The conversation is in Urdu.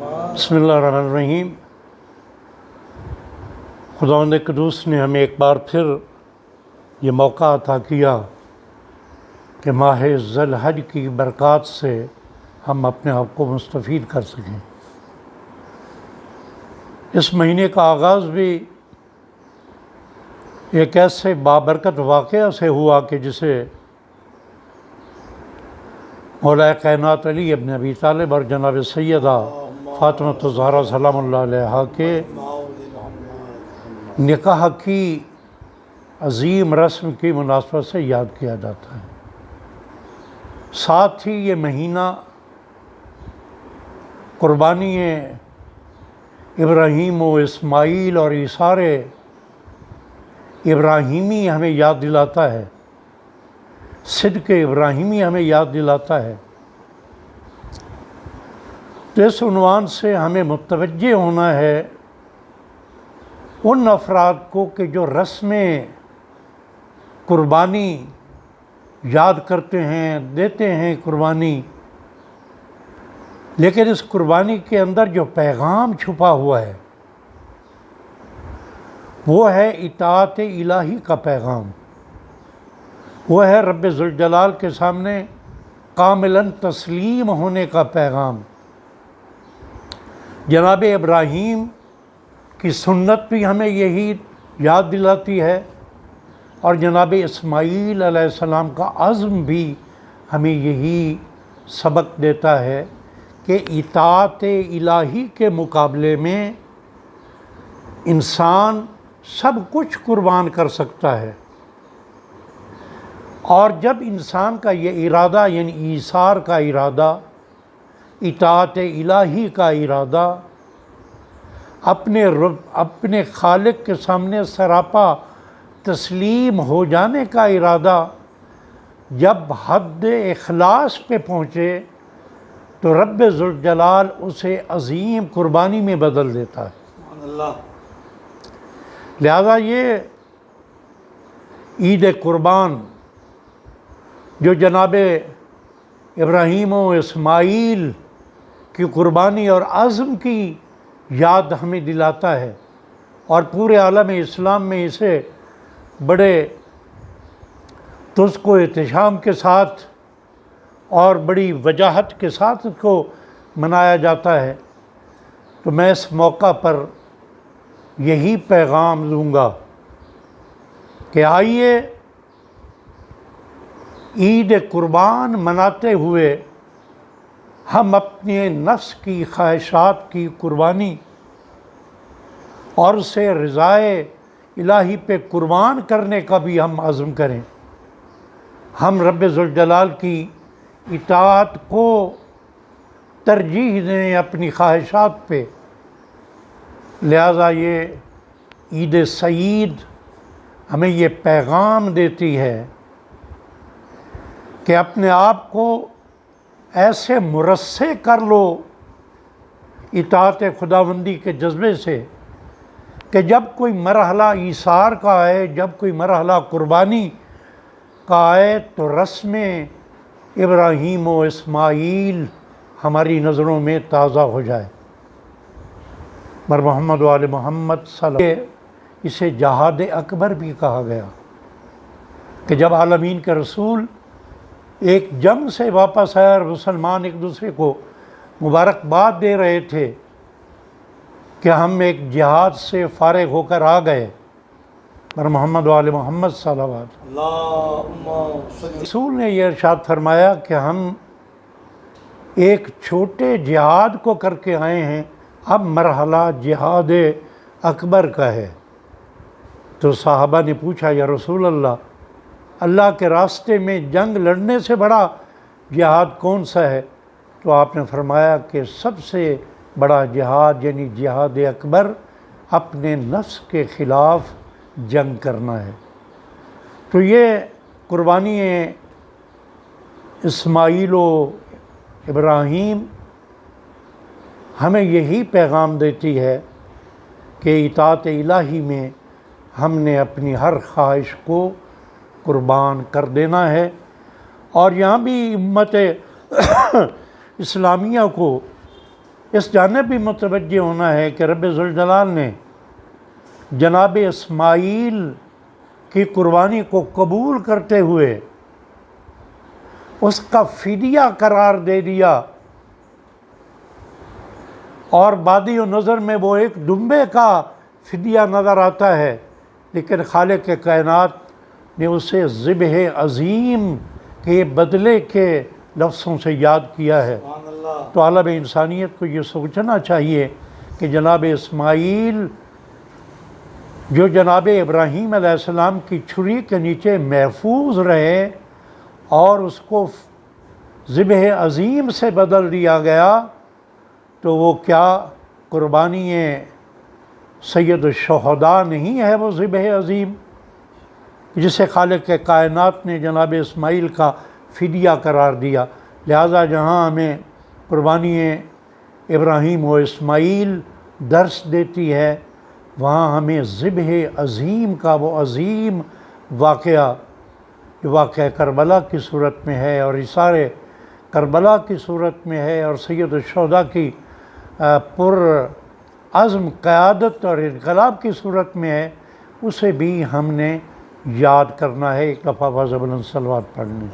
بسم اللہ الرحمن الرحیم۔ خداوند قدوس نے ہمیں ایک بار پھر یہ موقع عطا کیا کہ ماہ ذی الحج کی برکات سے ہم اپنے آپ کو مستفید کر سکیں۔ اس مہینے کا آغاز بھی ایک ایسے بابرکت واقعہ سے ہوا کہ جسے مولا کائنات علی ابن ابی طالب اور جناب سیدہ فاطمہ الزہرا سلام اللہ علیہا کے نکاح کی عظیم رسم کی مناسبت سے یاد کیا جاتا ہے۔ ساتھ ہی یہ مہینہ قربانی ابراہیم و اسماعیل اور ایثار ابراہیمی ہمیں یاد دلاتا ہے، صدق ابراہیمی ہمیں یاد دلاتا ہے۔ تو اس عنوان سے ہمیں متوجہ ہونا ہے ان افراد کو کہ جو رسم قربانی یاد کرتے ہیں، دیتے ہیں قربانی، لیکن اس قربانی کے اندر جو پیغام چھپا ہوا ہے وہ ہے اطاعت الہی کا پیغام، وہ ہے رب ذوالجلال کے سامنے کاملاً تسلیم ہونے کا پیغام۔ جناب ابراہیم کی سنت بھی ہمیں یہی یاد دلاتی ہے، اور جناب اسماعیل علیہ السلام کا عزم بھی ہمیں یہی سبق دیتا ہے کہ اطاعت الہی کے مقابلے میں انسان سب کچھ قربان کر سکتا ہے، اور جب انسان کا یہ ارادہ یعنی ایثار کا ارادہ، اطاعت الہی کا ارادہ، اپنے خالق کے سامنے سراپا تسلیم ہو جانے کا ارادہ جب حد اخلاص پہ پہنچے تو رب ذوالجلال اسے عظیم قربانی میں بدل دیتا ہے۔ لہذا یہ عید قربان جو جناب ابراہیم و اسماعیل کی قربانی اور عزم کی یاد ہمیں دلاتا ہے، اور پورے عالم اسلام میں اسے بڑے تزک و احتشام کے ساتھ اور بڑی وجاہت کے ساتھ اس کو منایا جاتا ہے، تو میں اس موقع پر یہی پیغام دوں گا کہ آئیے عید قربان مناتے ہوئے ہم اپنے نفس کی خواہشات کی قربانی اور اسے رضائے الہی پہ قربان کرنے کا بھی ہم عزم کریں۔ ہم رب ذوالجلال کی اطاعت کو ترجیح دیں اپنی خواہشات پہ۔ لہذا یہ عید سعید ہمیں یہ پیغام دیتی ہے کہ اپنے آپ کو ایسے مرصع کر لو اطاعت خداوندی کے جذبے سے کہ جب کوئی مرحلہ ایثار کا آئے، جب کوئی مرحلہ قربانی کا آئے تو رسم ابراہیم و اسماعیل ہماری نظروں میں تازہ ہو جائے۔ مر محمد و آل محمد صلی اللہ علیہ وسلم، اسے جہاد اکبر بھی کہا گیا کہ جب عالمین کے رسول ایک جنگ سے واپس آئے اور مسلمان ایک دوسرے کو مبارکباد دے رہے تھے کہ ہم ایک جہاد سے فارغ ہو کر آ گئے، پر محمد و آل محمد صلی اللہ علیہ وسلم، رسول نے یہ ارشاد فرمایا کہ ہم ایک چھوٹے جہاد کو کر کے آئے ہیں، اب مرحلہ جہاد اکبر کا ہے۔ تو صحابہ نے پوچھا یا رسول اللہ، اللہ کے راستے میں جنگ لڑنے سے بڑا جہاد کون سا ہے؟ تو آپ نے فرمایا کہ سب سے بڑا جہاد یعنی جہاد اکبر اپنے نفس کے خلاف جنگ کرنا ہے۔ تو یہ قربانی اسماعیل و ابراہیم ہمیں یہی پیغام دیتی ہے کہ اطاعت الہی میں ہم نے اپنی ہر خواہش کو قربان کر دینا ہے، اور یہاں بھی امت اسلامیہ کو اس جانب بھی متوجہ ہونا ہے کہ رب ذوالجلال نے جناب اسماعیل کی قربانی کو قبول کرتے ہوئے اس کا فدیہ قرار دے دیا، اور بادی و نظر میں وہ ایک دمبے کا فدیہ نظر آتا ہے، لیکن خالق کائنات نے اسے ذبح عظیم کے بدلے کے لفظوں سے یاد کیا ہے۔ تو عالم انسانیت کو یہ سوچنا چاہیے کہ جناب اسماعیل جو جناب ابراہیم علیہ السلام کی چھری کے نیچے محفوظ رہے اور اس کو ذبح عظیم سے بدل دیا گیا، تو وہ کیا قربانی سید الشہداء نہیں ہے وہ ذبح عظیم، جسے خالق کائنات نے جناب اسماعیل کا فدیہ قرار دیا؟ لہٰذا جہاں ہمیں قربانی ابراہیم و اسماعیل درس دیتی ہے، وہاں ہمیں ذبح عظیم کا وہ عظیم واقعہ جو واقعہ کربلا کی صورت میں ہے اور اثار کربلا کی صورت میں ہے اور سید الشہداء کی پر عزم قیادت اور انقلاب کی صورت میں ہے، اسے بھی ہم نے یاد کرنا ہے۔ ایک دفعہ فضل صلوات پڑھنے۔